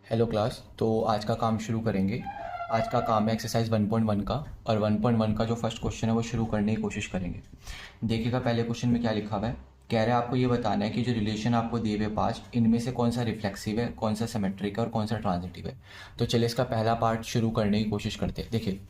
Hello class. तो आज का काम शुरू करेंगे। आज का काम है एक्सरसाइज 1.1 का, और 1.1 का जो फर्स्ट क्वेश्चन है वो शुरू करने की कोशिश करेंगे। देखिएगा पहले क्वेश्चन में क्या लिखा हुआ है। कह रहा है आपको ये बताना है कि जो रिलेशन आपको दिए हुए पाँच, इनमें से कौन सा रिफ्लेक्सिव है, कौन सा सिमेट्रिक है और कौन सा ट्रांजिटिव है। तो चलिए इसका पहला पार्ट शुरू करने की कोशिश करते हैं। देखिए,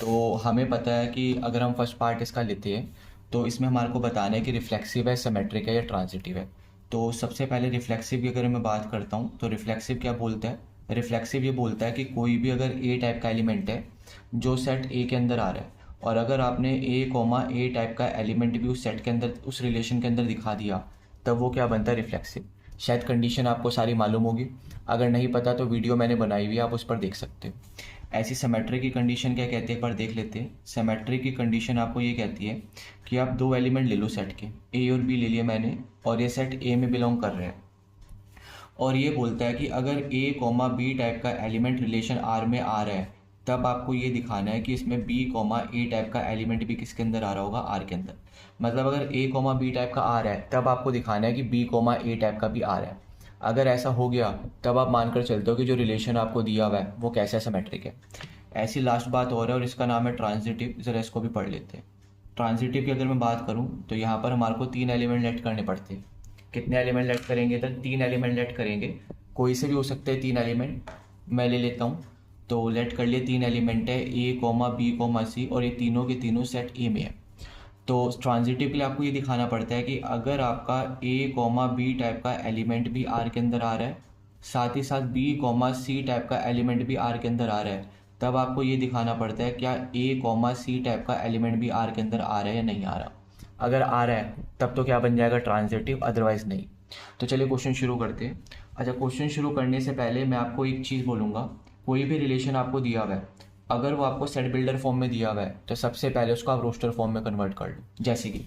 तो हमें पता है कि अगर हम फर्स्ट पार्ट इसका लेते हैं तो इसमें हमारे को बताना है कि रिफ्लेक्सिव है, सिमेट्रिक है या ट्रांजिटिव है। तो सबसे पहले रिफ्लेक्सिव की अगर मैं बात करता हूँ तो रिफ्लेक्सिव क्या बोलता है। रिफ्लेक्सिव ये बोलता है कि कोई भी अगर ए टाइप का एलिमेंट है जो सेट ए के अंदर आ रहा है, और अगर आपने ए टाइप का एलिमेंट भी उस सेट के अंदर, उस रिलेशन के अंदर दिखा दिया, तब वो क्या बनता है, रिफ्लेक्सिव। शायद कंडीशन आपको सारी मालूम होगी, अगर नहीं पता तो वीडियो मैंने बनाई हुई है, आप उस पर देख सकते हो। ऐसी सिमेट्री की कंडीशन क्या कहती है, एक बार देख लेते हैं। सिमेट्री की कंडीशन आपको ये कहती है कि आप दो एलिमेंट ले लो सेट के, ए और बी ले लिया मैंने, और ये सेट ए में बिलोंग कर रहे हैं। और ये बोलता है कि अगर ए कॉमा बी टाइप का एलिमेंट रिलेशन आर में आ रहा है, तब आपको ये दिखाना है कि इसमें बी कॉमा ए टाइप का एलिमेंट भी किसके अंदर आ रहा होगा, आर के अंदर। मतलब अगर ए कॉमा बी टाइप का आ रहा है तब आपको दिखाना है कि बी कॉमा ए टाइप का भी आ रहा है। अगर ऐसा हो गया तब आप मानकर चलते हो कि जो रिलेशन आपको दिया हुआ है वो कैसा सिमेट्रिक है। ऐसी लास्ट बात और है, और इसका नाम है ट्रांजिटिव। ज़रा इसको भी पढ़ लेते हैं। ट्रांजिटिव की अगर मैं बात करूं तो यहाँ पर हमारे को तीन एलिमेंट लेट करने पड़ते हैं। कितने एलिमेंट लेट करेंगे, इधर तीन एलिमेंट लेट करेंगे। कोई से भी हो सकते हैं तीन एलिमेंट, मैं ले लेता हूँ। तो लेट कर लिए, तीन एलिमेंट है ए कॉमा बी कॉमा सी, और ये तीनों के तीनों सेट ए में है। तो ट्रांजिटिव के लिए आपको ये दिखाना पड़ता है कि अगर आपका ए कॉमा बी टाइप का एलिमेंट भी आर के अंदर आ रहा है, साथ ही साथ बी कॉमा सी टाइप का एलिमेंट भी आर के अंदर आ रहा है, तब आपको ये दिखाना पड़ता है क्या ए कॉमा सी टाइप का एलिमेंट भी आर के अंदर आ रहा है या नहीं आ रहा। अगर आ रहा है तब तो क्या बन जाएगा, ट्रांजिटिव, अदरवाइज नहीं। तो चलिए क्वेश्चन शुरू करते हैं। अच्छा, क्वेश्चन शुरू करने से पहले मैं आपको एक चीज़ बोलूँगा। कोई भी रिलेशन आपको दिया हुआ है, अगर वो आपको सेट बिल्डर फॉर्म में दिया हुआ है तो सबसे पहले उसको आप रोस्टर फॉर्म में कन्वर्ट कर लो। जैसे कि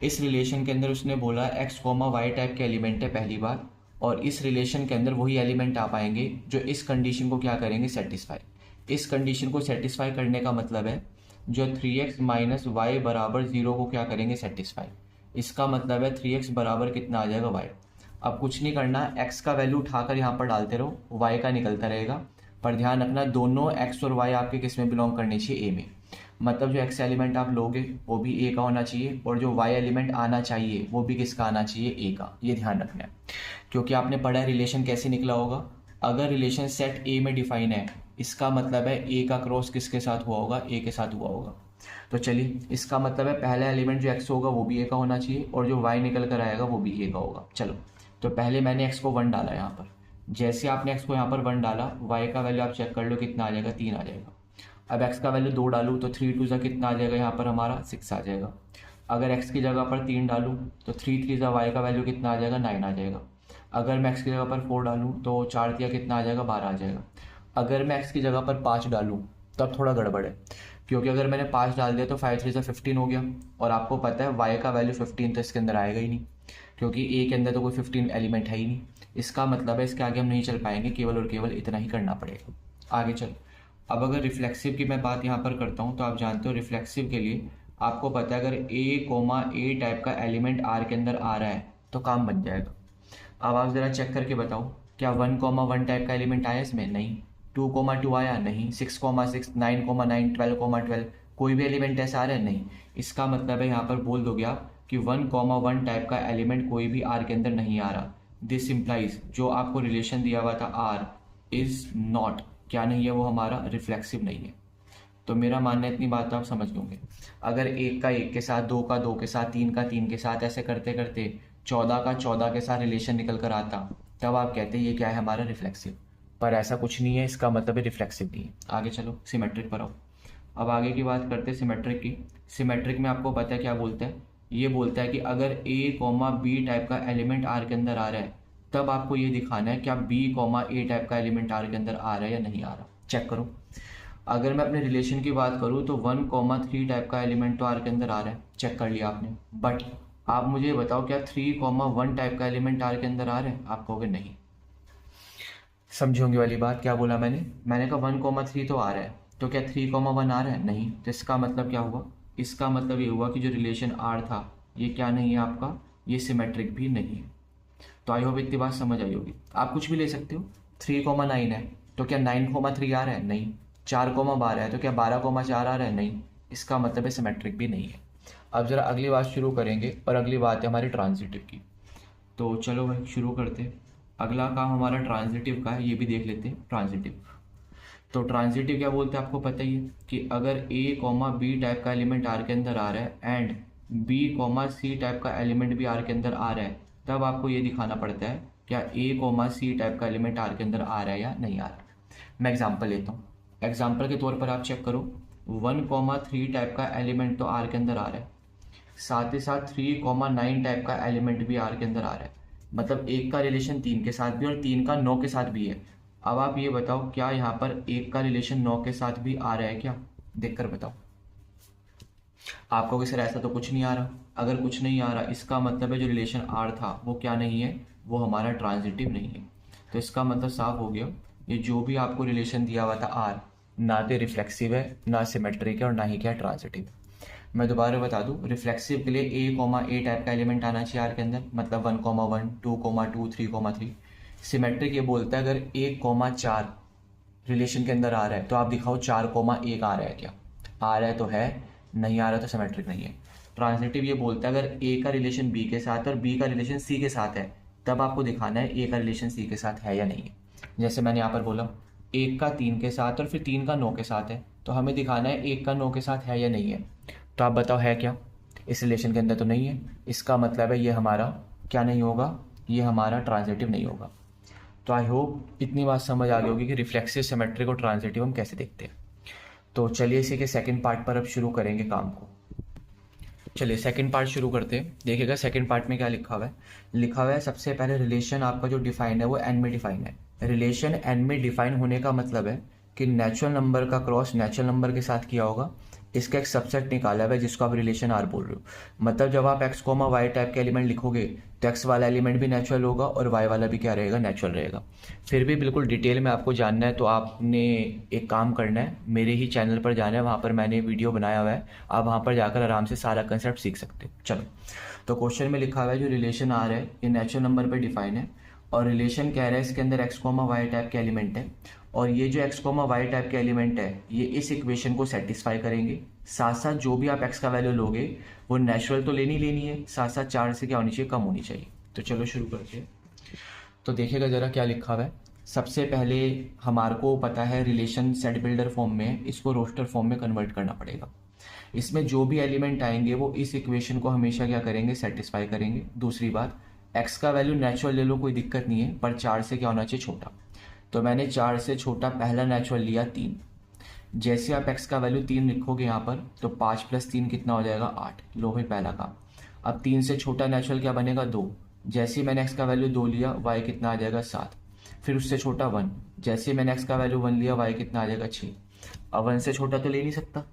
इस रिलेशन के अंदर उसने बोला एक्स कॉमा वाई टाइप के एलिमेंट है पहली बार, और इस रिलेशन के अंदर वही एलिमेंट आ पाएंगे जो इस कंडीशन को क्या करेंगे, सेटिस्फाई। इस कंडीशन को सेटिस्फाई करने का मतलब है जो 3x माइनस वाई बराबर 0 को क्या करेंगे, सेटिस्फाई। इसका मतलब है 3x बराबर कितना आ जाएगा, y। अब कुछ नहीं करना, x का वैल्यू उठाकर यहाँ पर डालते रहो, y का निकलता रहेगा। पर ध्यान रखना दोनों x और y आपके किस में बिलोंग करने चाहिए, a में। मतलब जो x एलिमेंट आप लोगे वो भी a का होना चाहिए, और जो y एलिमेंट आना चाहिए वो भी किसका आना चाहिए, a का। ये ध्यान रखना है, क्योंकि आपने पढ़ा है रिलेशन कैसे निकला होगा। अगर रिलेशन सेट ए में डिफाइन है, इसका मतलब है ए का क्रॉस किसके साथ हुआ होगा, ए के साथ हुआ होगा। तो चलिए, इसका मतलब है पहला एलिमेंट जो एक्स होगा वो भी ए का होना चाहिए, और जो वाई निकल कर आएगा वो भी ए का होगा। चलो, तो पहले मैंने एक्स को 1 डाला यहाँ पर। जैसे आपने एक्स को यहाँ पर 1 डाला, वाई का वैल्यू आप चेक कर लो कितना आ जाएगा, 3 आ जाएगा। अब एक्स का वैल्यू 2 डालूँ तो 3 2 ज़ा कितना आ जाएगा, यहाँ पर हमारा 6 आ जाएगा। अगर एक्स की जगह पर 3 डालूँ तो 3 3 ज़ा वाई का वैल्यू कितना आ जाएगा, 9 आ जाएगा। अगर मैं एक्स की जगह पर 4 डालूँ तो 4 दिया कितना आ जाएगा, 12 आ जाएगा। अगर मैं एक्स की जगह पर 5 डालूँ तब थोड़ा गड़बड़ है, क्योंकि अगर मैंने 5 डाल दिया तो 5 3 से 15 हो गया, और आपको पता है y का वैल्यू 15 तो इसके अंदर आएगा ही नहीं, क्योंकि a के अंदर तो कोई 15 एलिमेंट है ही नहीं। इसका मतलब है इसके आगे हम नहीं चल पाएंगे, केवल और केवल इतना ही करना पड़ेगा। आगे चल। अब अगर रिफ्लेक्सिव की मैं बात यहाँ पर करता हूँ, तो आप जानते हो रिफ्लेक्सिव के लिए आपको पता है अगर a टाइप का एलिमेंट r के अंदर आ रहा है तो काम बन जाएगा। अब आप ज़रा चेक करके बताओ, क्या 1 टाइप का एलिमेंट आया इसमें, नहीं। 2 आया, नहीं। 6 9 12 कोई भी एलिमेंट ऐसा आ रहा है, नहीं। इसका मतलब है यहाँ पर बोल दोगे आप कि 1 टाइप का एलिमेंट कोई भी आर के अंदर नहीं आ रहा। दिस इम्प्लाइज जो आपको रिलेशन दिया हुआ था आर इज नॉट, क्या नहीं है वो, हमारा रिफ्लेक्सिव नहीं है। तो मेरा मानना है इतनी बात तो आप समझ लोगे। अगर एक का एक के साथ, दो का दो के साथ, तीन का तीन के साथ, ऐसे करते करते 14 का 14 के साथ रिलेशन निकल कर आता, तब आप कहते हैं ये क्या है, हमारा रिफ्लेक्सिव। पर ऐसा कुछ नहीं है, इसका मतलब है रिफ्लेक्सिव नहीं है। आगे चलो, सिमेट्रिक पर आओ। अब आगे की बात करते हैं सिमेट्रिक की। सिमेट्रिक में आपको पता है क्या बोलता है, ये बोलता है कि अगर ए कॉमा बी टाइप का एलिमेंट आर के अंदर आ रहा है, तब आपको ये दिखाना है क्या बी कॉमा ए टाइप का एलिमेंट आर के अंदर आ रहा है या नहीं आ रहा। चेक करो। अगर मैं अपने रिलेशन की बात करूँ तो 1 3 टाइप का एलिमेंट तो आर के अंदर आ रहा है, चेक कर लिया आपने। बट आप मुझे ये बताओ क्या 3 1 टाइप का एलिमेंट आर के अंदर आ रहा है, आप कहोगे नहीं। समझे होंगे वाली बात, क्या बोला मैंने कहा 1 3 तो आ रहा है, तो क्या 3 1 आ रहा है, नहीं। तो इसका मतलब क्या हुआ, इसका मतलब ये हुआ कि जो रिलेशन आर था ये क्या नहीं है आपका, ये सिमेट्रिक भी नहीं है। तो आई होप इतनी बात समझ आई होगी। आप कुछ भी ले सकते हो, 3,9 है तो क्या 9,3 आ रहा है? नहीं। 4,12 है तो क्या 12,4 आ रहा है? नहीं। इसका मतलब है सिमेट्रिक भी नहीं है। अब ज़रा अगली बात शुरू करेंगे और अगली बात है हमारी ट्रांजिटिव की। तो चलो भाई शुरू करते हैं। अगला काम हमारा ट्रांजिटिव का है, ये भी देख लेते हैं ट्रांजिटिव। तो ट्रांजिटिव क्या बोलते हैं आपको पता ही है कि अगर ए कॉमा बी टाइप का एलिमेंट आर के अंदर आ रहा है and B comma C type का एलिमेंट भी आर के अंदर आ रहा है, तब आपको ये दिखाना पड़ता है क्या ए कॉमा सी टाइप का एलिमेंट आर के अंदर आ रहा है या नहीं आ रहा। मैं एग्जांपल लेता हूँ। एग्जांपल के तौर पर आप चेक करो, 1,3 टाइप का एलिमेंट तो आर के अंदर आ रहा है, साथ ही साथ 3,9 टाइप का एलिमेंट भी आर के अंदर आ रहा है। मतलब एक का रिलेशन 3 के साथ भी और 3 का 9 के साथ भी है। अब आप ये बताओ क्या यहाँ पर एक का रिलेशन 9 के साथ भी आ रहा है क्या? देखकर बताओ। आपको कि सर ऐसा तो कुछ नहीं आ रहा। अगर कुछ नहीं आ रहा इसका मतलब है जो रिलेशन आर था वो क्या नहीं है, वो हमारा ट्रांजिटिव नहीं है। तो इसका मतलब साफ हो गया, ये जो भी आपको रिलेशन दिया हुआ था आर, ना तो रिफ्लेक्सिव है, ना सिमेट्रिक है और ना ही क्या ट्रांजिटिव। मैं दोबारा बता दूं, रिफ्लेक्सिव के लिए ए टाइप का एलिमेंट आना चाहिए आर के अंदर, मतलब 1,1, 2,2, 3,3। सिमेट्रिक ये बोलता है अगर 1,4 रिलेशन के अंदर आ रहा है तो आप दिखाओ 4,1 आ रहा है क्या? आ रहा है तो है, नहीं आ रहा तो सिमेट्रिक नहीं है। ट्रांजिटिव ये बोलता है अगर ए का रिलेशन बी के साथ और बी का रिलेशन सी के साथ है, तब आपको दिखाना है ए का रिलेशन सी के साथ है या नहीं है। जैसे मैंने यहाँ पर बोला 1 का 3 के साथ और फिर 3 का 9 के साथ है, तो हमें दिखाना है 1 का 9 के साथ है या नहीं है। तो आप बताओ है क्या? इस रिलेशन के अंदर तो नहीं है। इसका मतलब है ये हमारा क्या नहीं होगा, ये हमारा ट्रांजिटिव नहीं होगा। तो आई होप इतनी बात समझ आ गई होगी कि रिफ्लेक्सिव, सिमेट्रिक और ट्रांजिटिव हम कैसे देखते हैं। तो चलिए इसी के सेकंड पार्ट पर अब शुरू करेंगे काम को। चलिए सेकंड पार्ट शुरू करते हैं। देखिएगा सेकंड पार्ट में क्या लिखा हुआ है। लिखा हुआ है सबसे पहले रिलेशन आपका जो डिफाइन है वो एन में डिफाइन है। रिलेशन एन में डिफाइन होने का मतलब है कि नेचुरल नंबर का क्रॉस नेचुरल नंबर के साथ किया होगा, इसका एक सबसेट निकाला हुआ है जिसको आप रिलेशन आर बोल रहे हो। मतलब जब आप एक्स कोमा वाई टाइप के एलिमेंट लिखोगे तो एक्स वाला एलिमेंट भी नेचुरल होगा और वाई वाला भी क्या रहेगा, नेचुरल रहेगा। फिर भी बिल्कुल डिटेल में आपको जानना है तो आपने एक काम करना है, मेरे ही चैनल पर जाना है, वहाँ पर मैंने वीडियो बनाया हुआ है, आप वहाँ पर जाकर आराम से सारा कंसेप्ट सीख सकते हो। चलो, तो क्वेश्चन में लिखा हुआ है जो रिलेशन आर है ये नेचुरल नंबर पर डिफाइन है और रिलेशन कह रहा है इसके अंदर एक्स कोमा वाई टाइप के एलिमेंट है और ये जो एक्स कोमा वाई टाइप के एलिमेंट है ये इस इक्वेशन को सेटिस्फाई करेंगे। साथ साथ जो भी आप एक्स का वैल्यू लोगे वो नेचुरल तो लेनी है, साथ साथ 4 से क्या होनी चाहिए, कम होनी चाहिए। तो चलो शुरू करते हैं। तो देखिएगा ज़रा क्या लिखा हुआ है। सबसे पहले हमारे को पता है रिलेशन सेट बिल्डर फॉर्म में, इसको रोस्टर फॉर्म में कन्वर्ट करना पड़ेगा। इसमें जो भी एलिमेंट आएंगे वो इस इक्वेशन को हमेशा क्या करेंगे, सेटिस्फाई करेंगे। दूसरी बात, एक्स का वैल्यू नेचुरल ले लो कोई दिक्कत नहीं है, पर 4 से क्या होना चाहिए, छोटा। तो मैंने 4 से छोटा पहला नेचुरल लिया 3। जैसे आप x का वैल्यू 3 लिखोगे यहाँ पर तो 5 + 3 कितना हो जाएगा, 8। लो भाई पहला काम। अब 3 से छोटा नेचुरल क्या बनेगा, 2। जैसे ही मैंने x का वैल्यू 2 लिया y कितना आ जाएगा, 7। फिर उससे छोटा 1। जैसे ही मैंने x का वैल्यू 1 लिया y कितना आ जाएगा, 6। अब 1 से छोटा तो ले नहीं सकता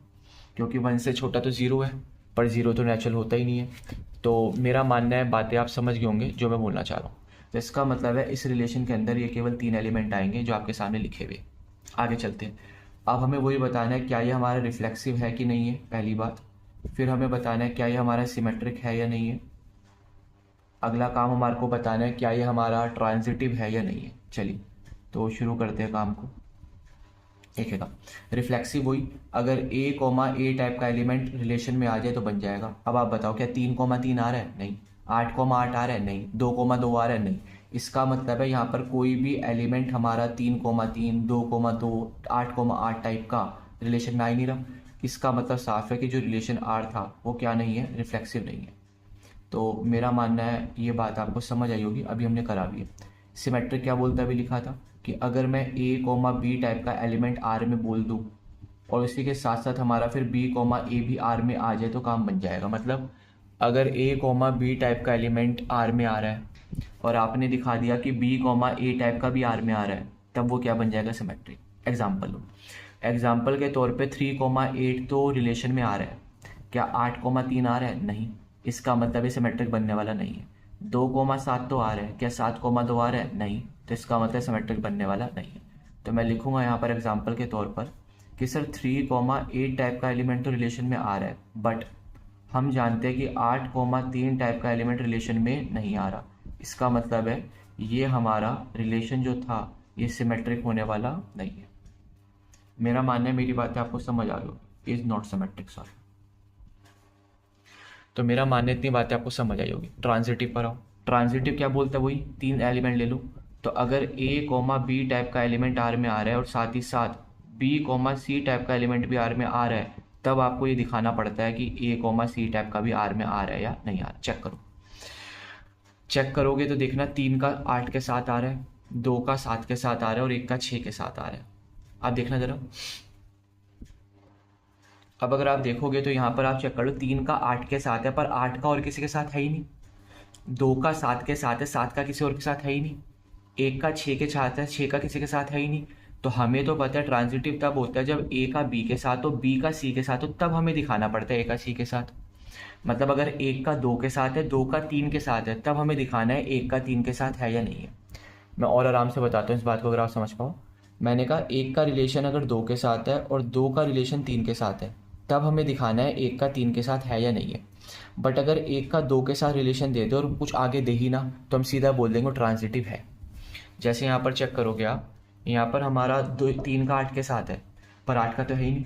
क्योंकि 1 से छोटा तो 0 है, पर 0 तो नेचुरल होता ही नहीं है। तो मेरा मानना है बातें आप समझ गए होंगे जो मैं बोलना चाह रहा हूँ। तो इसका मतलब है इस रिलेशन के अंदर ये केवल 3 एलिमेंट आएंगे जो आपके सामने लिखे हुए। आगे चलते हैं। अब हमें वही बताना है क्या ये हमारा रिफ्लेक्सिव है कि नहीं है, पहली बात। फिर हमें बताना है क्या ये हमारा सिमेट्रिक है या नहीं है। अगला काम हमारे को बताना है क्या ये हमारा ट्रांजिटिव है या नहीं है। चलिए तो शुरू करते हैं काम को। देखेगा रिफ्लेक्सिव वही, अगर ए टाइप का एलिमेंट रिलेशन में आ जाए तो बन जाएगा। अब आप बताओ क्या 3,3 आ रहा है, नहीं। 8,8 आ रहा है, नहीं। 2,2 आ रहा है, नहीं। इसका मतलब है यहाँ पर कोई भी एलिमेंट हमारा 3,3, 2,2, 8,8 टाइप का रिलेशन में आ ही नहीं रहा। इसका मतलब साफ है कि जो रिलेशन आर था वो क्या नहीं है, रिफ्लेक्सिव नहीं है। तो मेरा मानना है ये बात आपको समझ आई होगी, अभी हमने करा भी है। सिमेट्रिक क्या बोलता है, अभी लिखा था कि अगर मैं बी टाइप का एलिमेंट आर में बोल दूँ और इसी के साथ साथ हमारा फिर बी भी आर में आ जाए तो काम बन जाएगा। मतलब अगर बी टाइप का एलिमेंट आर में आ रहा है और आपने दिखा दिया कि ए टाइप का भी आर में आ रहा है, तब वो क्या बन जाएगा, सिमेट्रिक। एग्जाम्पल लो, एग्जाम्पल के तौर पे 3,8 तो रिलेशन में आ रहा है, क्या 8,3 आ रहा है, नहीं। इसका मतलब ये सिमेट्रिक बनने वाला नहीं है। 2,7 तो आ रहा है, क्या 7,2 आ रहा है, नहीं। तो इसका मतलब सिमेट्रिक बनने वाला नहीं है। तो मैं लिखूंगा यहाँ पर एग्जाम्पल के तौर पर कि सर 3,8 टाइप का एलिमेंट तो रिलेशन में आ रहा है, बट हम जानते हैं कि 8,3 टाइप का एलिमेंट रिलेशन में नहीं आ रहा। इसका मतलब है ये हमारा रिलेशन जो था ये सिमेट्रिक होने वाला नहीं है। मेरा मानना है, मेरी बातें आपको समझ आ रही होगी, इज नॉट सिमेट्रिक, सॉरी। तो मेरा मानना इतनी बातें आपको समझ आई होगी। ट्रांजिटिव पर आओ। ट्रांजिटिव क्या बोलता है, वही 3 एलिमेंट ले लो। तो अगर ए कॉमा बी टाइप का एलिमेंट आर में आ रहा है और साथ ही साथ बी कॉमा सी टाइप का एलिमेंट भी आर में आ रहा है, तब आपको ये दिखाना पड़ता है कि ए कॉमा सी टाइप का भी आर में आ रहा है या नहीं आ रहा। चेक करो। चेक करोगे तो देखना 3 का 8 के साथ आ रहा है, 2 का 7 के साथ आ रहा है और 1 का 6 के साथ आ रहा है। आप देखना ज़रा। अब अगर आप देखोगे तो यहाँ पर आप चेक कर लो, 3 का 8 के साथ है पर 8 का और किसी के साथ है ही नहीं। 2 का 7 के साथ है, 7 का किसी और के साथ है ही नहीं। 1 का 6 के साथ है, 6 का किसी के साथ है ही नहीं। तो हमें तो पता है ट्रांजिटिव तब होता है जब ए का बी के साथ हो, बी का सी के साथ हो, तब हमें दिखाना पड़ता है ए का सी के साथ। मतलब अगर 1 का 2 के साथ है, 2 का 3 के साथ है, तब हमें दिखाना है 1 का 3 के साथ है या नहीं है। मैं और आराम से बताता हूँ इस बात को, अगर आप समझ पाओ। मैंने कहा 1 का रिलेशन अगर 2 के साथ है और 2 का रिलेशन 3 के साथ है, तब हमें दिखाना है 1 का 3 के साथ है या नहीं है। बट अगर 1 का 2 के साथ रिलेशन दे दे और कुछ आगे दे ही ना, तो हम सीधा बोल देंगे ट्रांजिटिव है। जैसे यहाँ पर चेक करोगे आप, यहाँ पर हमारा 3 का 8 के साथ है पर 8 का तो है ही नहीं।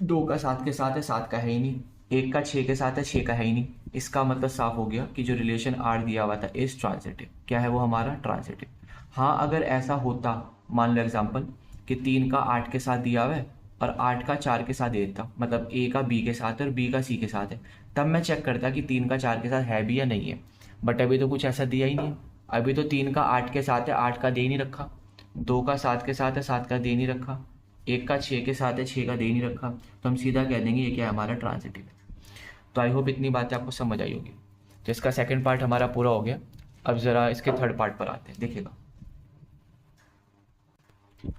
2 का 7 के साथ है, 7 का है ही नहीं। 1 का 6 के साथ है, 6 का है ही नहीं। इसका मतलब साफ हो गया कि जो रिलेशन आर दिया हुआ था इज ट्रांजिटिव। क्या है वो हमारा? ट्रांजिटिव। हाँ, अगर ऐसा होता, मान लो एग्जांपल कि 3 का 8 के साथ दिया हुआ है और 8 का 4 के साथ दे देता, मतलब ए का बी के साथ है और बी का सी के साथ है, तब मैं चेक करता कि 3 का 4 के साथ है भी या नहीं है। बट अभी तो कुछ ऐसा दिया ही नहीं है। अभी तो 3 का 8 के साथ है, 8 का दे ही नहीं रखा। 2 का 7 के साथ है, 7 का दे नहीं रखा। 1 का 6 के साथ है, 6 का दे नहीं रखा। तो हम सीधा कह देंगे ये क्या है? हमारा ट्रांजिटिव है। तो आई होप इतनी बातें आपको समझ आई होगी। तो इसका सेकंड पार्ट हमारा पूरा हो गया। अब ज़रा इसके थर्ड पार्ट पर आते हैं, देखिएगा।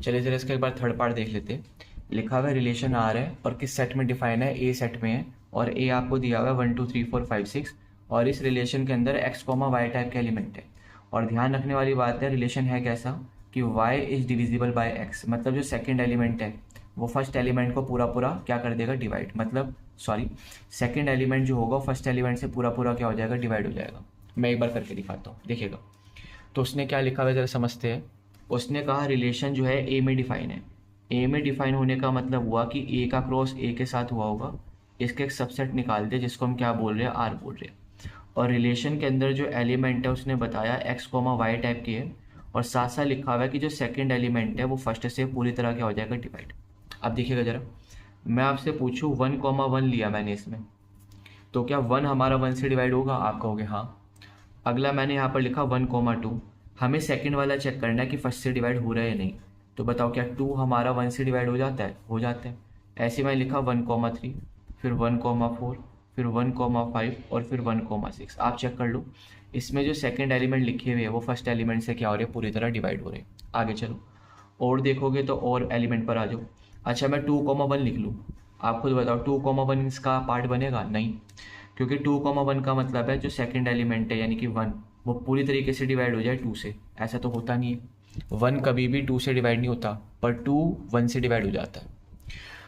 चलिए ज़रा इसका एक बार थर्ड पार्ट देख लेते हैं। लिखा हुआ है रिलेशन आर है और किस सेट में डिफाइन है? ए सेट में है और ए आपको दिया हुआ है 1 2 3 4 5 6 और इस रिलेशन के अंदर x, y टाइप के एलिमेंट है। और ध्यान रखने वाली बात है, रिलेशन है कैसा कि y is divisible by x, मतलब जो सेकंड एलिमेंट है वो फर्स्ट एलिमेंट को पूरा पूरा क्या कर देगा? डिवाइड। मतलब सॉरी, सेकंड एलिमेंट जो होगा फर्स्ट एलिमेंट से पूरा पूरा क्या हो जाएगा? डिवाइड हो जाएगा। मैं एक बार करके दिखाता हूँ, देखिएगा। तो उसने क्या लिखा हुआ है ज़रा समझते हैं। उसने कहा रिलेशन जो है ए में डिफाइन है। ए में डिफाइन होने का मतलब हुआ कि ए का क्रॉस ए के साथ हुआ होगा, इसके एक सबसेट निकाल दे जिसको हम क्या बोल रहे हैं? आर बोल रहे हैं। और रिलेशन के अंदर जो एलिमेंट है उसने बताया x, y टाइप के है और साथ साथ लिखा हुआ है कि जो सेकंड एलिमेंट है वो फर्स्ट से पूरी तरह क्या हो जाएगा? डिवाइड। अब देखिएगा ज़रा, मैं आपसे पूछूं 1, 1 लिया मैंने इसमें, तो क्या 1 हमारा 1 से डिवाइड होगा? आप कहोगे हाँ। अगला मैंने यहाँ पर लिखा 1, 2, हमें सेकंड वाला चेक करना है कि फर्स्ट से डिवाइड हो रहा है या नहीं। तो बताओ क्या 2 हमारा 1 से डिवाइड हो जाता है? हो जाता है। ऐसे मैं लिखा 1, 3, फिर 1, 4, फिर 1, 5 और फिर 1, 6। आप चेक कर लो, इसमें जो सेकंड एलिमेंट लिखे हुए हैं वो फर्स्ट एलिमेंट से क्या हो रहे हैं? पूरी तरह डिवाइड हो रहे हैं। आगे चलो और देखोगे तो और एलिमेंट पर आ जाओ। अच्छा, मैं 2, 1 लिख लूँ, आप खुद बताओ 2, 1 इसका पार्ट बनेगा? नहीं, क्योंकि 2, 1 का मतलब है जो सेकंड एलिमेंट है यानी कि 1 वो पूरी तरीके से डिवाइड हो जाए 2 से। ऐसा तो होता नहीं है, 1 कभी भी 2 से डिवाइड नहीं होता, पर 2 1 से डिवाइड हो जाता है।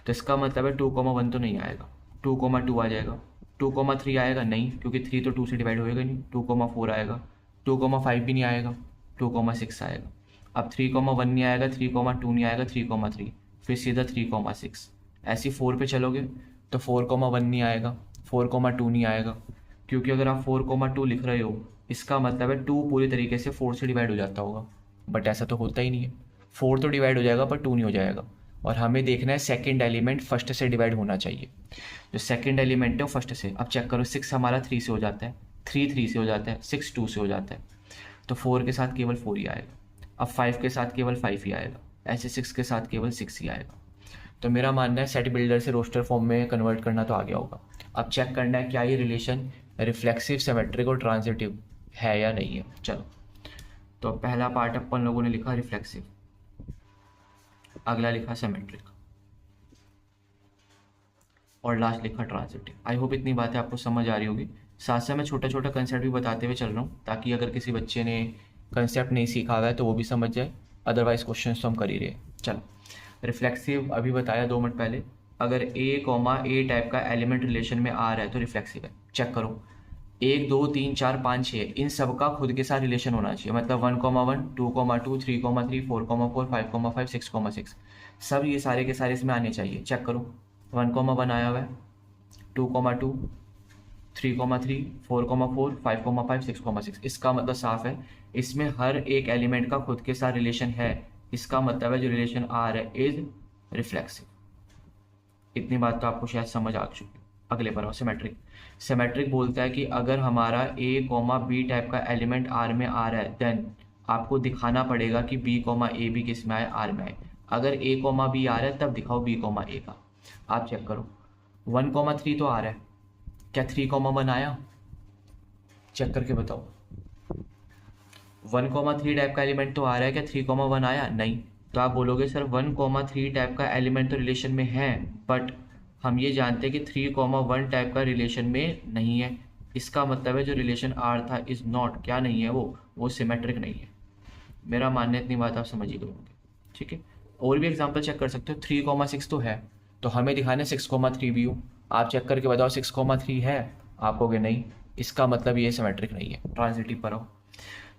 तो इसका मतलब है 2, 1 तो नहीं आएगा, 2, 2 आ जाएगा। 2, 3 आएगा? नहीं, क्योंकि 3 तो 2 से डिवाइड होएगा नहीं। 2, 4 आएगा। 2, 5 भी नहीं आएगा। 2, 6 आएगा। अब 3, 1 नहीं आएगा, 3, 2 नहीं आएगा, 3, 3 फिर सीधा 3, 6। ऐसे 4 पे चलोगे तो 4, 1 नहीं आएगा, 4, 2 नहीं आएगा, क्योंकि अगर आप 4, 2 लिख रहे हो इसका मतलब है 2 पूरी तरीके से 4 से डिवाइड हो जाता होगा। बट ऐसा तो होता ही नहीं है, 4 तो डिवाइड हो जाएगा पर 2 नहीं हो जाएगा। और हमें देखना है सेकंड एलिमेंट फर्स्ट से डिवाइड होना चाहिए। जो सेकंड एलिमेंट है वो फर्स्ट से। अब चेक करो, 6 हमारा 3 से हो जाता है, 3 3 से हो जाता है, 6 2 से हो जाता है, तो 4 के साथ केवल 4 ही आएगा। अब 5 के साथ केवल 5 ही आएगा, ऐसे 6 के साथ केवल 6 ही आएगा। तो मेरा मानना है सेट बिल्डर से रोस्टर फॉर्म में कन्वर्ट करना तो आ गया होगा। अब चेक करना है क्या ये रिलेशन रिफ्लेक्सिव, सिमेट्रिक और ट्रांजिटिव है या नहीं है। चलो, तो पहला पार्ट अपन लोगों ने लिखा रिफ्लेक्सिव, अगला लिखा सिमेट्रिक और लास्ट लिखा ट्रांजिटिव। आई होप इतनी बातें आपको समझ आ रही होगी। साथ साथ मैं छोटा छोटा कंसेप्ट भी बताते हुए चल रहा हूँ ताकि अगर किसी बच्चे ने कंसेप्ट नहीं सीखा हुआ है तो वो भी समझ जाए, अदरवाइज क्वेश्चन तो हम कर ही रहे। चलो, रिफ्लेक्सिव अभी बताया 2 मिनट पहले। अगर ए टाइप का एलिमेंट रिलेशन में आ रहा है तो रिफ्लेक्सिव है। चेक करो, 1 2 3 4 5 6 इन सब का खुद के साथ रिलेशन होना चाहिए, मतलब 1,1 2,2 3,3 4,4 5,5 6,6 सब ये सारे के सारे इसमें आने चाहिए। चेक करो 1,1 आया हुआ है, 2,2 3,3 4,4 5,5 6,6, इसका मतलब साफ है इसमें हर एक एलिमेंट का खुद के साथ रिलेशन है। इसका मतलब है जो रिलेशन आ रहा है इज रिफ्लेक्सिव। इतनी बात तो आपको शायद समझ आ चुकी। अगले पर सिमेट्रिक। सिमेट्रिक बोलता है कि अगर हमारा ए कॉमा बी टाइप का एलिमेंट आर में आ रहा है देन आपको दिखाना पड़ेगा कि बी कॉमा ए भी किस में आए, आर में आए। अगर ए कॉमा बी आ रहा है तब दिखाओ बी कॉमा ए का। आप चेक करो 1,3 तो आ रहा है, क्या 3,1 आया? चेक करके बताओ 1,3 टाइप का एलिमेंट तो आ रहा है, क्या 3,1 आया? नहीं। तो आप बोलोगे सर 1,3 टाइप का एलिमेंट तो रिलेशन में है, बट हम ये जानते हैं कि 3,1 टाइप का रिलेशन में नहीं है। इसका मतलब है जो रिलेशन आर था इज नॉट, क्या नहीं है वो सिमेट्रिक नहीं है। मेरा मानना इतनी बात आप समझ ही गए होंगे, ठीक है। और भी एग्जांपल चेक कर सकते हो, 3,6 तो है तो हमें दिखाना है 6,3 भी हो। आप चेक करके बताओ 6,3 है, आप कहोगे नहीं, इसका मतलब ये सिमेट्रिक नहीं है। ट्रांजिटिव पर आओ,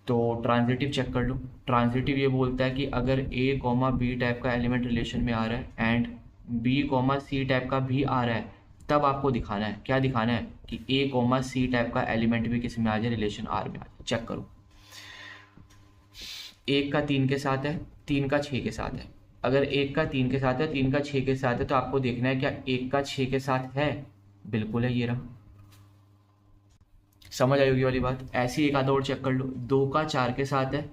तो ट्रांजिटिव चेक कर लो। ट्रांजिटिव ये बोलता है कि अगर ए कॉमा बी टाइप का एलिमेंट रिलेशन में आ रहा है and B comma C type का भी आ रहा है, तब आपको दिखाना है, क्या दिखाना है कि ए कॉमा सी टाइप का एलिमेंट भी किस में आ जाए, रिलेशन आर में आ जाए। चेक करो 1 का 3 के साथ है, 3 का 6 के साथ है। अगर 1 का 3 के साथ है, 3 का 6 के साथ है, तो आपको देखना है क्या 1 का 6 के साथ है? बिल्कुल है, ये रहा। समझ आई होगी वाली बात। ऐसी एक आधा और चेक कर लो, 2 का 4 के साथ है,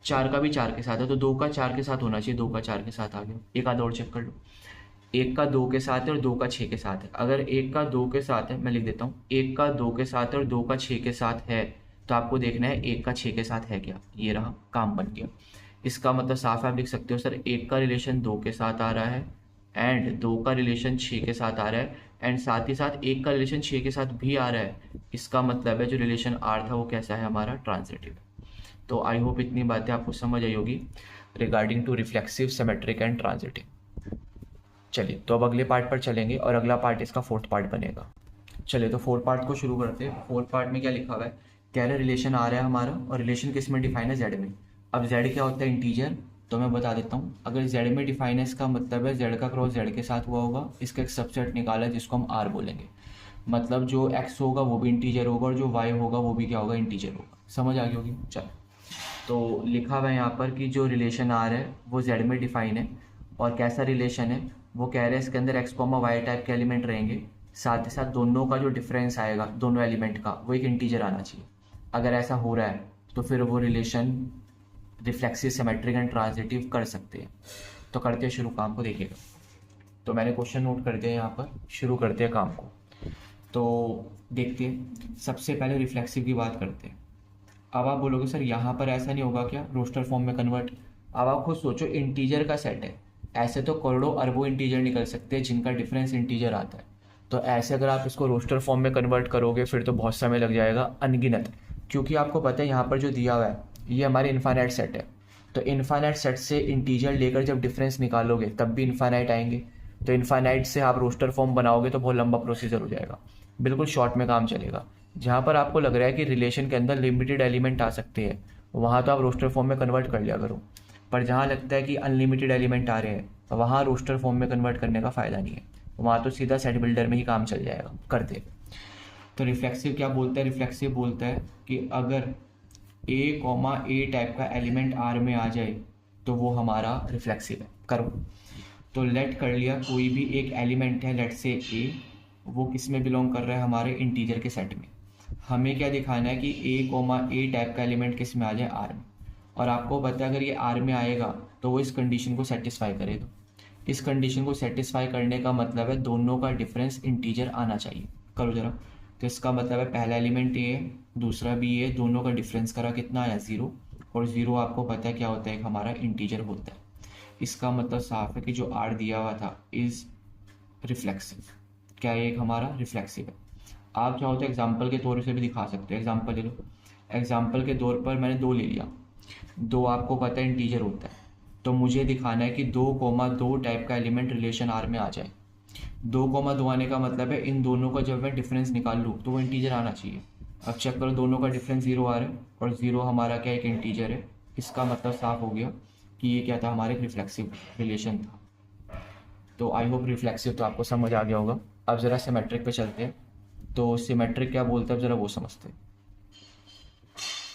4 का भी 4 के साथ है, तो 2 का 4 के साथ होना चाहिए, 2 का 4 के साथ आ गया। एक आधा और चेक कर लो, 1 का 2 के साथ है और 2 का 6 के साथ है। अगर 1 का 2 के साथ है, मैं लिख देता हूँ, 1 का 2 के साथ है और 2 का 6 के साथ है, तो आपको देखना है 1 का 6 के साथ है क्या। ये रहा, काम बन गया। इसका मतलब साफ आप लिख सकते हो सर 1 का रिलेशन 2 के साथ आ रहा है एंड 2 का रिलेशन 6 के साथ आ रहा है एंड साथ ही साथ 1 का रिलेशन 6 के साथ भी आ रहा है। इसका मतलब है जो रिलेशन आर था वो कैसा है, हमारा ट्रांजिटिव। तो आई होप इतनी बातें आपको समझ आई होगी regarding to reflexive, symmetric and transitive. चलिए तो अब अगले पार्ट पर चलेंगे और अगला पार्ट इसका 4th पार्ट बनेगा। चलिए तो 4th पार्ट को शुरू करते हैं। 4th पार्ट में क्या लिखा हुआ है, कह रहे रिलेशन आ रहा है हमारा और रिलेशन किस में डिफाइन है, जेड में। अब जेड क्या होता है, इंटीजर, तो मैं बता देता हूँ। अगर जेड में डिफाइन है इसका मतलब है जेड का क्रॉस जेड के साथ हुआ होगा, इसका एक सबसेट निकाला है जिसको हम आर बोलेंगे। मतलब जो एक्स होगा वो भी इंटीजर होगा और जो वाई होगा वो भी क्या होगा, इंटीजर होगा। समझ आ गई होगी। चलो तो लिखा हुआ है यहाँ पर कि जो रिलेशन आर है वो जेड में डिफाइन है और कैसा रिलेशन है, वो कह रहे हैं इसके अंदर एक्स कॉमा वाई टाइप के एलिमेंट रहेंगे, साथ ही साथ दोनों का जो डिफरेंस आएगा दोनों एलिमेंट का वो एक इंटीजर आना चाहिए। अगर ऐसा हो रहा है तो फिर वो relation reflexive, symmetric and transitive कर सकते हैं। तो करते हैं शुरू काम को, देखिएगा। तो मैंने क्वेश्चन नोट कर दिया यहाँ पर, शुरू करते हैं काम को। तो देखते हैं, सबसे पहले रिफ्लेक्सिव की बात करते हैं। अब आप बोलोगे सर यहाँ पर ऐसा नहीं होगा क्या, रोस्टर फॉर्म में कन्वर्ट। अब आप खुद सोचो, इंटीजर का सेट है, ऐसे तो करोड़ों अरबों इंटीजर निकल सकते हैं जिनका डिफरेंस इंटीजर आता है। तो ऐसे अगर आप इसको रोस्टर फॉर्म में कन्वर्ट करोगे फिर तो बहुत समय लग जाएगा, अनगिनत। क्योंकि आपको पता है यहाँ पर जो दिया हुआ है ये हमारे इन्फाइनाइट सेट है, तो इन्फाइनाइट सेट से इंटीजर लेकर जब डिफरेंस निकालोगे तब भी इन्फाइनाइट आएंगे। तो इन्फाइनाइट से आप रोस्टर फॉर्म बनाओगे तो बहुत लंबा प्रोसीजर हो जाएगा, बिल्कुल शॉर्ट में काम चलेगा। जहाँ पर आपको लग रहा है कि रिलेशन के अंदर लिमिटेड एलिमेंट आ सकते हैं वहाँ तो आप रोस्टर फॉर्म में कन्वर्ट कर लिया करो, पर जहाँ लगता है कि अनलिमिटेड एलिमेंट आ रहे हैं वहाँ रोस्टर फॉर्म में कन्वर्ट करने का फ़ायदा नहीं है, वहाँ तो सीधा सेट बिल्डर में ही काम चल जाएगा, कर दे। तो रिफ्लेक्सिव क्या बोलता है, रिफ्लेक्सिव बोलता है कि अगर ए कॉमा ए टाइप का एलिमेंट आर में आ जाए तो वो हमारा रिफ्लेक्सिव है। करो तो लेट कर लिया, कोई भी एक एलिमेंट है, लेट से ए, वो किस में बिलोंग कर रहा है, हमारे इंटीजर के सेट में। हमें क्या दिखाना है कि ए कॉमा ए टाइप का एलिमेंट किस में आ जाए, आर में। और आपको पता है अगर ये आर में आएगा तो वो इस कंडीशन को सेटिस्फाई करेगा। इस कंडीशन को सेटिस्फाई करने का मतलब है दोनों का डिफरेंस इंटीजर आना चाहिए। करो जरा, तो इसका मतलब है पहला एलिमेंट ए है, दूसरा भी ए, दोनों का डिफरेंस करा कितना आया, 0। और 0 आपको पता है क्या होता है, एक हमारा इंटीजर होता है। इसका मतलब साफ है कि जो आर दिया हुआ था इज रिफ्लेक्सिव। क्या ये एक हमारा रिफ्लेक्सिव है। आप चाहो तो एग्जाम्पल के तौर से भी दिखा सकते हो। एग्जाम्पल ले लो, एग्जाम्पल के तौर पर मैंने 2 ले लिया, 2 आपको पता है इंटीजर होता है, तो मुझे दिखाना है कि 2,2 टाइप का एलिमेंट रिलेशन आर में आ जाए। 2,2 आने का मतलब है इन दोनों का जब मैं डिफरेंस निकाल लूँ तो वो इंटीजर आना चाहिए। अब चेक करो दोनों का डिफरेंस 0 आ रहा है और 0 हमारा क्या एक इंटीजर है। इसका मतलब साफ हो गया कि ये क्या था, हमारे रिफ्लेक्सिव रिलेशन था। तो आई होप रिफ्लेक्सिव तो आपको समझ आ गया होगा। अब ज़रा सिमेट्रिक पे चलते हैं। तो सिमेट्रिक क्या बोलता है, ज़रा वो समझते हैं।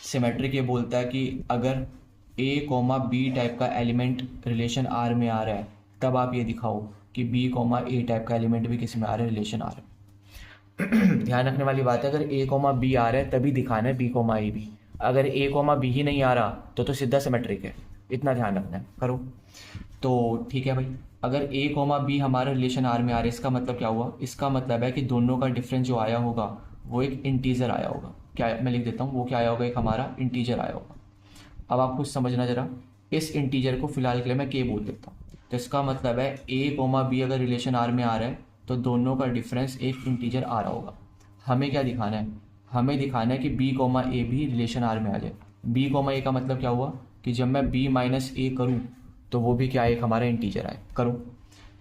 सिमेट्रिक ये बोलता है कि अगर ए कॉमा बी टाइप का एलिमेंट रिलेशन आर में आ रहा है, तब आप ये दिखाओ कि बी कॉमा ए टाइप का एलिमेंट भी किस में आ रहा है, रिलेशन आर में। ध्यान रखने वाली बात है, अगर ए कॉमा बी आ रहा है तभी दिखाना है बी कॉमा ए भी। अगर ए कॉमा बी ही नहीं आ रहा तो सीधा सिमेट्रिक है, इतना ध्यान रखना है। करो तो ठीक है भाई, अगर ए कॉमा बी हमारा रिलेशन आर में आ रहा है, इसका मतलब क्या हुआ, इसका मतलब है कि दोनों का डिफरेंस जो आया होगा वो एक इंटीजर आया होगा। क्या, मैं लिख देता हूँ, वो क्या आया होगा, एक हमारा इंटीजर आया होगा। अब आप कुछ समझना ज़रा, इस इंटीजर को फिलहाल के लिए मैं के बोल देता हूँ। तो इसका मतलब है ए कोमा बी अगर रिलेशन आर में आ रहा है तो दोनों का डिफरेंस एक इंटीजर आ रहा होगा। हमें क्या दिखाना है, हमें दिखाना है कि बी कोमा ए भी रिलेशन आर में आ जाए। बी कोमा ए का मतलब क्या हुआ कि जब मैं बी माइनस ए करूँ तो वो भी क्या एक हमारा इंटीजर आए। करूँ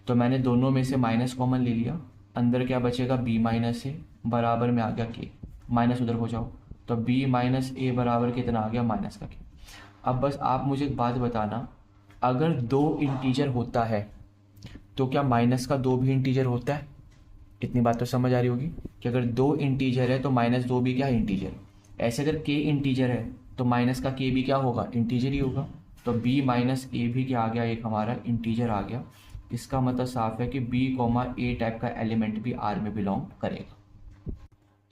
तो मैंने दोनों में से माइनस कॉमन ले लिया, अंदर क्या बचेगा बी माइनस ए, बराबर में आ गया के, माइनस उधर हो जाओ तो बी माइनस ए बराबर कितना आ गया, माइनस का के। अब बस आप मुझे एक बात बताना, अगर दो इंटीजर होता है तो क्या माइनस का दो भी इंटीजर होता है? इतनी बात तो समझ आ रही होगी कि अगर दो इंटीजर है तो माइनस दो भी क्या है, इंटीजर। ऐसे अगर के इंटीजर है तो माइनस का के भी क्या होगा, इंटीजर ही होगा। तो बी माइनस ए भी क्या आ गया, एक हमारा इंटीजर आ गया। इसका मतलब साफ है कि बी कॉमा ए टाइप का एलिमेंट भी आर में बिलोंग करेगा।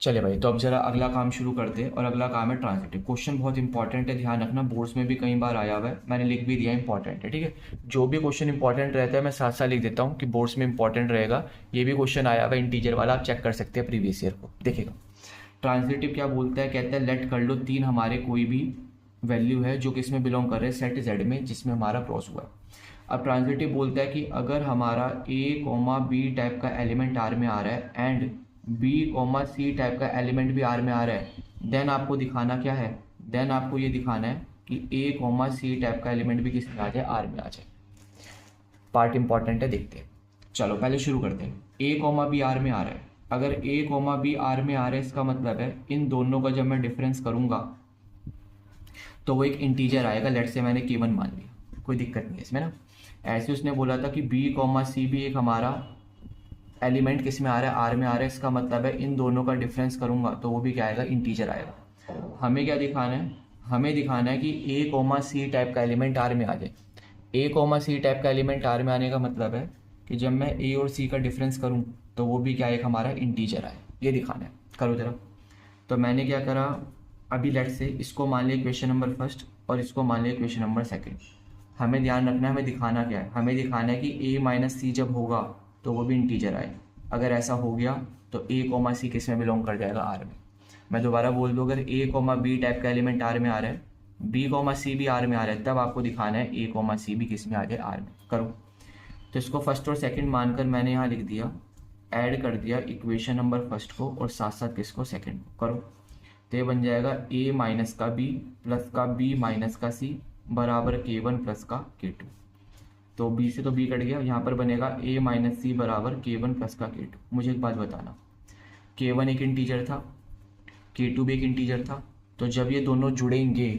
चले भाई, तो अब जरा अगला काम शुरू करते हैं और अगला काम है ट्रांजिटिव। क्वेश्चन बहुत इंपॉर्टेंट है, ध्यान रखना, बोर्ड्स में भी कई बार आया हुआ है, मैंने लिख भी दिया इंपॉर्टेंट है। ठीक है, जो भी क्वेश्चन इंपॉर्टेंट रहता है मैं साथ साथ लिख देता हूँ कि बोर्ड्स में इंपॉर्टेंट रहेगा। ये भी क्वेश्चन आया हुआ है इंटीजर वाला, आप चेक कर सकते हैं प्रीवियस ईयर को, देखिएगा। ट्रांजिटिव क्या बोलता है, कहता है लेट कर लो तीन हमारे कोई भी वैल्यू है जो किस में बिलोंग कर रहे हैं, सेट जेड में, जिसमें हमारा क्रॉस हुआ है। अब ट्रांजिटिव बोलता है कि अगर हमारा ए कॉमा बी टाइप का एलिमेंट आर में आ रहा है and B comma C type का एलिमेंट भी आर में आ रहा है, देन आपको दिखाना क्या है, देन आपको ये दिखाना है कि ए कॉमा सी टाइप का एलिमेंट भी किस में आ जाए, आर में आ जाए। पार्ट इंपॉर्टेंट है, देखते हैं। चलो पहले शुरू करते हैं। ए कॉमा बी आर में आ रहा है, अगर ए कॉमा बी आर में आ रहा है इसका मतलब है इन दोनों का जब मैं डिफरेंस करूंगा तो वो एक इंटीजर आएगा। लेट से मैंने K1 मान लिया, कोई दिक्कत नहीं है इसमें ना। ऐसे उसने बोला था कि बी कॉमा सी भी एक हमारा एलिमेंट किस में आ रहा है, आर में आ रहा है, इसका मतलब है इन दोनों का डिफरेंस करूंगा तो वो भी क्या आएगा, इंटीजर आएगा। हमें क्या दिखाना है, हमें दिखाना है कि ए कॉमा सी टाइप का एलिमेंट आर में आ जाए। ए कॉमा सी टाइप का एलिमेंट आर में आने का मतलब है कि जब मैं ए और सी का डिफरेंस करूँ तो वो भी क्या एक हमारा इंटीजर आए, ये दिखाना है। करो जरा। तो मैंने क्या करा, अभी लेट से इसको मान लिया क्वेश्चन नंबर फर्स्ट और इसको मान लिया क्वेश्चन नंबर सेकंड। हमें ध्यान रखना है, हमें दिखाना क्या है, हमें दिखाना है कि ए माइनस सी जब होगा तो वो भी इंटीजर आए। अगर ऐसा हो गया तो ए कॉमा सी किस में बिलोंग कर जाएगा, आर में। मैं दोबारा बोल दूँ, अगर ए कॉमा बी टाइप का एलिमेंट आर में आ रहा है, बी कॉमा सी भी आर में आ रहा है, तब आपको दिखाना है ए कॉमा सी भी किस में आ जाए, आर में। करो तो इसको फर्स्ट और सेकंड मानकर मैंने यहाँ लिख दिया, ऐड कर दिया इक्वेशन नंबर फर्स्ट को और साथ साथ किसको, सेकंड को। करो तो ये बन जाएगा ए माइनस का बी प्लस का बी माइनस का सी बराबर K1 प्लस का K2। तो बी से तो बी कट गया, यहाँ पर बनेगा ए माइनस सी बराबर K1 प्लस का K2। मुझे एक बात बताना, K1 एक इंटीजर था, K2 भी एक इंटीजर था, तो जब ये दोनों जुड़ेंगे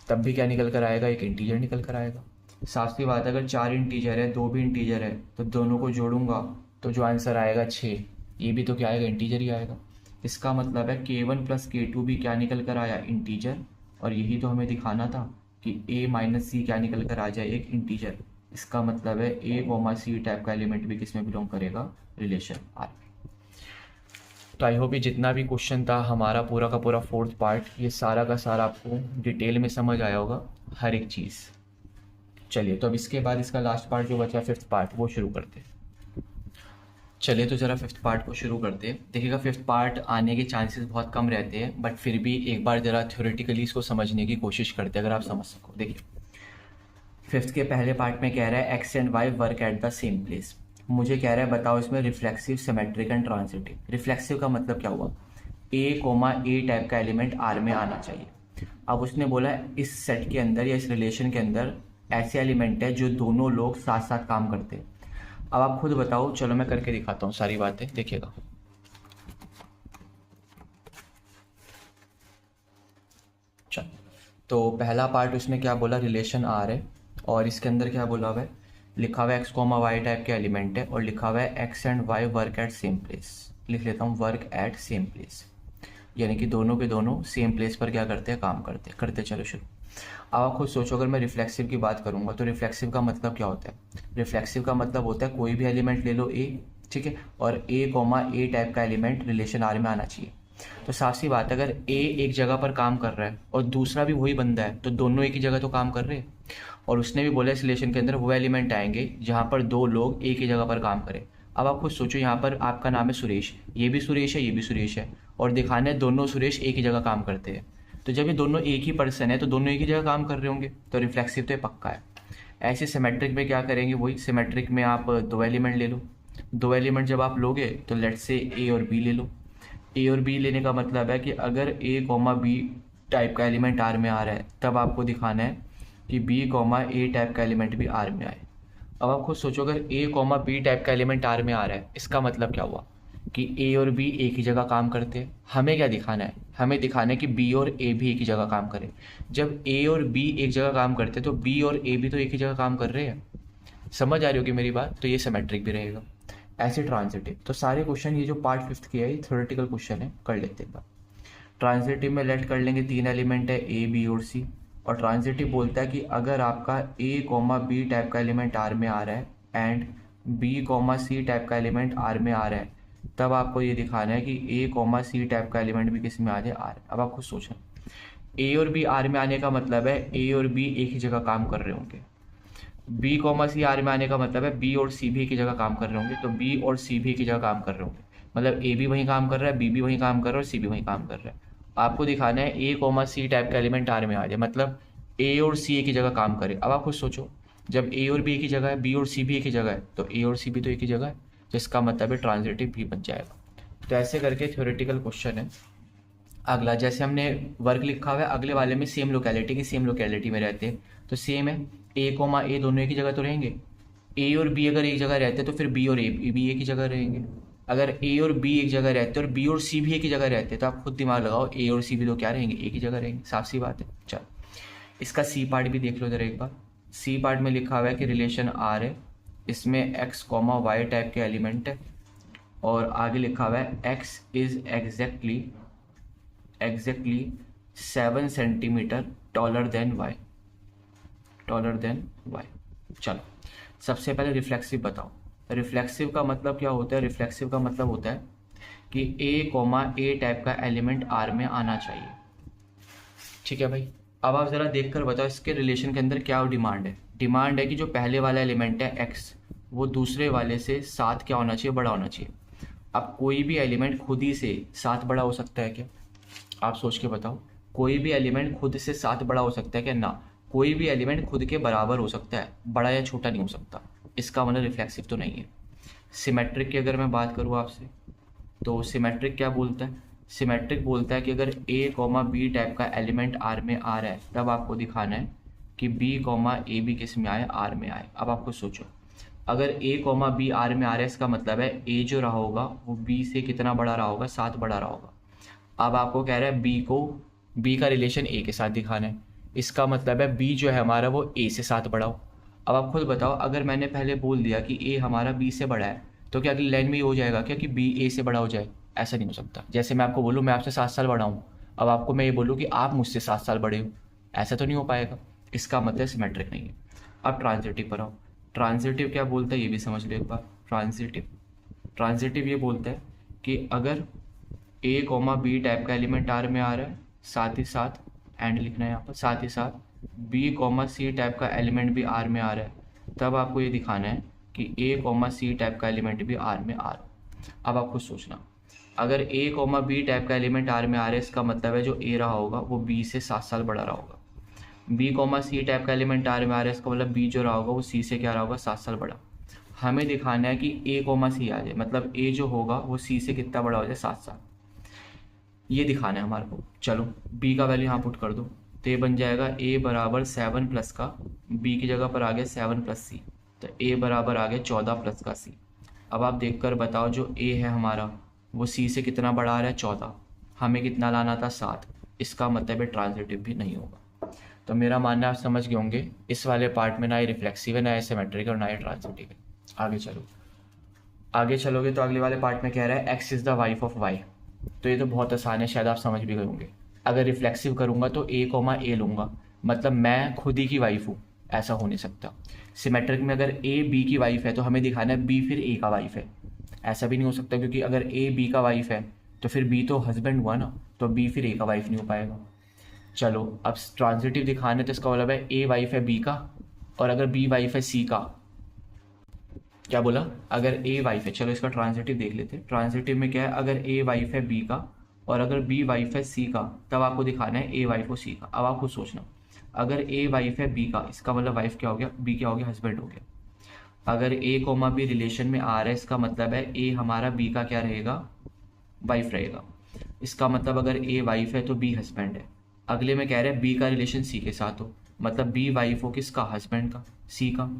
तब भी क्या निकल कर आएगा, एक इंटीजर निकल कर आएगा। साफ सी बात है, अगर चार इंटीजर है दो भी इंटीजर है तो दोनों को जोड़ूंगा तो जो आंसर आएगा 6, ये भी तो क्या आएगा, इंटीजर ही आएगा। इसका मतलब है K1 प्लस K2 भी क्या निकल कर आया, इंटीजर। और यही तो हमें दिखाना था कि A माइनस सी क्या निकल कर आ जाए, एक इंटीजर। इसका मतलब है A कॉमा सी टाइप का एलिमेंट भी किस में बिलोंग करेगा, रिलेशन आर। तो आई होप ये जितना भी क्वेश्चन था हमारा पूरा का पूरा फोर्थ पार्ट, ये सारा का सारा आपको डिटेल में समझ आया होगा हर एक चीज़। चलिए तो अब इसके बाद इसका लास्ट पार्ट जो बचा, फिफ्थ पार्ट, वो शुरू करते हैं। चलिए तो ज़रा फिफ्थ पार्ट को शुरू करते हैं। देखिएगा फिफ्थ पार्ट आने के चांसेस बहुत कम रहते हैं, बट फिर भी एक बार ज़रा थ्योरेटिकली इसको समझने की कोशिश करते हैं, अगर आप समझ सको। देखिए फिफ्थ के पहले पार्ट में कह रहा है X and Y work at the same place. मुझे कह रहा है बताओ इसमें reflexive, symmetric and transitive. Reflexive का मतलब क्या हुआ, ए कोमा ए टाइप का एलिमेंट आर में आना चाहिए। अब उसने बोला इस सेट के अंदर या इस रिलेशन के अंदर ऐसे एलिमेंट है जो दोनों लोग साथ साथ काम करते हैं। अब आप खुद बताओ, चलो मैं करके दिखाता हूँ सारी बातें, देखिएगा। तो पहला पार्ट उसने क्या बोला, रिलेशन आर है, और इसके अंदर क्या बोला हुआ है, लिखा हुआ है एक्स कॉमा वाई टाइप के एलिमेंट है, और लिखा हुआ है X and Y work at same place. लिख लेता हूँ वर्क एट सेम प्लेस, यानी कि दोनों के दोनों सेम प्लेस पर क्या करते हैं, काम करते। चलो शुरू। अब आप खुद सोचो, अगर मैं रिफ्लेक्सिव की बात करूंगा तो रिफ्लेक्सिव का मतलब क्या होता है। रिफ्लेक्सिव का मतलब होता है कोई भी एलिमेंट ले लो ए, ठीक है, और ए कॉमा ए टाइप का एलिमेंट रिलेशन आर में आना चाहिए। तो साफ सी बात है, अगर ए एक जगह पर काम कर रहा है और दूसरा भी वही बंदा है, तो दोनों एक ही जगह तो काम कर रहे हैं। और उसने भी बोला इस रिलेशन के अंदर वो एलिमेंट आएंगे जहाँ पर दो लोग एक ही जगह पर काम करें। अब आप खुद सोचो, यहाँ पर आपका नाम है सुरेश, ये भी सुरेश है, ये भी सुरेश है, और दिखाना है दोनों सुरेश एक ही जगह काम करते हैं। तो जब ये दोनों एक ही पर्सन है तो दोनों एक ही जगह काम कर रहे होंगे, तो रिफ्लेक्सिव तो ये पक्का है। ऐसे सिमेट्रिक में क्या करेंगे, वही सिमेट्रिक में आप दो एलिमेंट ले लो। दो एलिमेंट जब आप लोगे तो लेट से ए और बी ले लो। ए और बी लेने का मतलब है कि अगर ए कॉमा बी टाइप का एलिमेंट आर में आ रहा है, तब आपको दिखाना है कि बी कॉमा ए टाइप का एलिमेंट भी आर में आए। अब आप खुद सोचो, अगर ए कॉमा बी टाइप का एलिमेंट आर में आ रहा है, इसका मतलब क्या हुआ कि ए और बी एक ही जगह काम करते हैं। हमें क्या दिखाना है, हमें दिखाना है कि बी और ए भी एक ही जगह काम करें। जब ए और बी एक जगह काम करते हैं तो बी और ए भी तो एक ही जगह काम कर रहे हैं। समझ आ रही होगी मेरी बात। तो ये सिमेट्रिक भी रहेगा। ऐसे ट्रांजिटिव, तो सारे क्वेश्चन ये जो पार्ट 5 किया है ये थ्योरेटिकल क्वेश्चन है, कर लेते हैं। ट्रांजिटिव में लेट कर लेंगे, तीन एलिमेंट है ए बी और सी, और ट्रांजिटिव बोलता है कि अगर आपका ए कॉमा बी टाइप का एलिमेंट आर में आ रहा है and B comma C type का एलिमेंट आर में आ रहा है, तब आपको ये दिखाना है कि ए कॉमा सी टाइप का एलिमेंट भी किस में आ जाए, आर। अब आप खुद सोचें, ए और बी आर में आने का मतलब है ए और बी एक ही जगह काम कर रहे होंगे। बी कॉमा सी आर में आने का मतलब है बी और सी भी एक ही जगह काम कर रहे होंगे। तो बी और सी भी एक ही जगह काम कर रहे होंगे, मतलब ए भी वहीं काम कर रहा है, बी भी वहीं काम कर रहा है, और सी भी वहीं काम कर रहा है। आपको दिखाना है ए कॉमा सी टाइप का एलिमेंट आर में आ जाए, मतलब ए और सी एक ही जगह काम करे। अब आप खुद सोचो, जब ए और बी एक ही जगह है, बी और सी भी एक ही जगह है, तो ए और सी भी तो एक ही जगह है, जिसका मतलब है ट्रांजिटिव भी बन जाएगा। तो ऐसे करके थ्योरेटिकल क्वेश्चन है। अगला, जैसे हमने वर्क लिखा हुआ है, अगले वाले में सेम लोकेलिटी में रहते हैं, तो सेम है, ए कॉमा ए दोनों एक ही जगह तो रहेंगे। ए और बी अगर एक जगह रहते हैं तो फिर बी और ए भी एक ही जगह रहेंगे। अगर ए और बी एक जगह रहते हैं और बी और सी भी एक ही जगह रहते हैं, तो आप खुद दिमाग लगाओ, ए और सी भी तो क्या रहेंगे, एक ही जगह रहेंगे। साफ सी बात है। चलो, इसका सी पार्ट भी देख लो जरा एक बार। सी पार्ट में लिखा हुआ है कि रिलेशन आर है, इसमें एक्स कॉमा वाई टाइप के एलिमेंट है, और आगे लिखा हुआ है X is exactly 7 centimetre taller than Y. चलो, सबसे पहले रिफ्लेक्सिव बताओ। रिफ्लेक्सिव का मतलब क्या होता है। रिफ्लेक्सिव का मतलब होता है कि ए कॉमा ए टाइप का एलिमेंट आर में आना चाहिए। ठीक है भाई। अब आप ज़रा देख कर बताओ इसके रिलेशन के अंदर क्या डिमांड है। डिमांड है कि जो पहले वाला एलिमेंट है एक्स, वो दूसरे वाले से 7 क्या होना चाहिए, बड़ा होना चाहिए। अब कोई भी एलिमेंट खुद ही से 7 बड़ा हो सकता है क्या, आप सोच के बताओ। कोई भी एलिमेंट खुद से 7 बड़ा हो सकता है क्या, ना। कोई भी एलिमेंट खुद के बराबर हो सकता है, बड़ा या छोटा नहीं हो सकता। इसका मतलब रिफ्लेक्सिव तो नहीं है। सिमेट्रिक की अगर मैं बात करूँ आपसे, तो सिमेट्रिक क्या बोलता है। सिमेट्रिक बोलता है कि अगर ए कॉमा बी टाइप का एलिमेंट आर में आ रहा है, तब आपको दिखाना है कि बी कॉमा ए भी किस में आए, आर में आए। अब आपको सोचो, अगर ए कॉमा बी आर में आ रहा है, इसका मतलब है ए जो रहा होगा वो बी से कितना बड़ा रहा होगा, 7 बड़ा रहा होगा। अब आपको कह रहा है बी का रिलेशन ए के साथ दिखाना है, इसका मतलब है बी जो है हमारा वो ए से 7 बड़ा हो। अब आप खुद बताओ, अगर मैंने पहले बोल दिया कि ए हमारा बी से बड़ा है, तो क्या अगली लाइन में ये हो जाएगा क्या कि बी ए से बड़ा हो जाए। ऐसा नहीं हो सकता। जैसे मैं आपको बोलूँ मैं आपसे 7 साल बड़ा हूँ, अब आपको मैं ये बोलूँ कि आप मुझसे 7 साल बड़े हो, ऐसा तो नहीं हो पाएगा। इसका मतलब सिमेट्रिक नहीं है। अब ट्रांजिटिव पर आओ। ट्रांजिटिव क्या बोलता है ये भी समझ लो एक बार। ट्रांजिटिव ये बोलता है कि अगर ए कॉमा बी टाइप का एलिमेंट आर में आ रहा है, साथ ही साथ एंड लिखना है यहाँ पर, साथ ही साथ बी कॉमा सी टाइप का एलिमेंट भी आर में आ रहा है, तब आपको ये दिखाना है कि ए कॉमा सी टाइप का एलिमेंट भी आर में आ रहा है। अब आप खुद सोचना, अगर ए कॉमा बी टाइप का एलिमेंट आर में आ रहा है, इसका मतलब है जो ए रहा होगा वो बी से 7 साल बड़ा रहा होगा। बी कॉमा सी टाइप का एलिमेंट आर में आ रहा है, इसका मतलब बी जो रहा होगा वो सी से क्या रहा होगा, 7 साल बड़ा। हमें दिखाना है कि ए कॉमा सी आ जाए, मतलब ए जो होगा वो सी से कितना बड़ा हो जाए, 7 साल। ये दिखाना है हमारे को। चलो, बी का वैल्यू यहाँ पुट कर दो, तो ये बन जाएगा ए बराबर 7 प्लस का, बी की जगह पर आ गया 7 प्लस सी, तो ए बराबर आ गया 14 प्लस का सी। अब आप देखकर बताओ, जो ए है हमारा वो सी से कितना बड़ा आ रहा है, 14। हमें कितना लाना था, 7। इसका मतलब है ट्रांजिटिव भी नहीं होगा। तो मेरा मानना आप समझ गए होंगे, इस वाले पार्ट में ना ये रिफ्लेक्सिव है, ना ये सिमेट्रिक है और ना ये ट्रांजिटिव है। आगे चलोगे तो अगले वाले पार्ट में कह रहा है X is the wife of Y. तो ये तो बहुत आसान है, शायद आप समझ भी गए होंगे। अगर रिफ्लेक्सिव करूँगा तो ए लूँगा, मतलब मैं खुद ही की वाइफ हूँ, ऐसा हो नहीं सकता। सिमेट्रिक में अगर ए बी की वाइफ है तो हमें दिखाना है बी फिर ए का वाइफ है, ऐसा भी नहीं हो सकता, क्योंकि अगर ए बी का वाइफ है तो फिर बी तो हस्बैंड हुआ ना, तो बी फिर ए का वाइफ नहीं हो पाएगा। चलो अब ट्रांजिटिव दिखाना है तो इसका मतलब है ए वाइफ है बी का, और अगर बी वाइफ है सी का। क्या बोला? अगर ए वाइफ है, चलो इसका ट्रांजिटिव देख लेते हैं। ट्रांजिटिव में क्या है, अगर ए वाइफ है बी का और अगर बी वाइफ है सी का, तब आपको दिखाना है ए वाइफ हो सी का। अब आप खुद सोचना, अगर ए वाइफ है बी का, इसका मतलब वाइफ क्या हो गया, बी क्या हो गया, हस्बैंड हो गया। अगर ए कोमा बी रिलेशन में आ रहा है, इसका मतलब है ए हमारा बी का क्या रहेगा, वाइफ रहेगा। इसका मतलब अगर ए वाइफ है तो बी हस्बैंड है। अगले में कह रहे हैं बी का रिलेशन सी के साथ हो, मतलब बी वाइफ हो किसका, हस्बैंड का, सी का।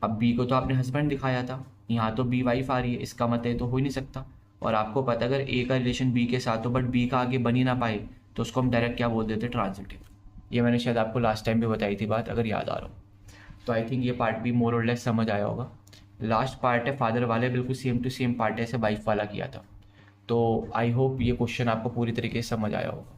अब बी को तो आपने हस्बैंड दिखाया था, यहाँ तो बी वाइफ आ रही है, इसका मतलब ये तो हो ही नहीं सकता। और आपको पता है अगर ए का रिलेशन बी के साथ हो बट बी का आगे बन ही ना पाए, तो उसको हम डायरेक्ट क्या बोल देते, ट्रांजिटिव। ये मैंने शायद आपको लास्ट टाइम भी बताई थी बात, अगर याद आ रहा हो तो। आई थिंक ये पार्ट भी मोर और लेस समझ आया होगा। लास्ट पार्ट है फादर वाले, बिल्कुल सेम टू सेम पार्ट है, ऐसे वाइफ वाला किया था। तो आई होप ये क्वेश्चन आपको पूरी तरीके से समझ आया होगा।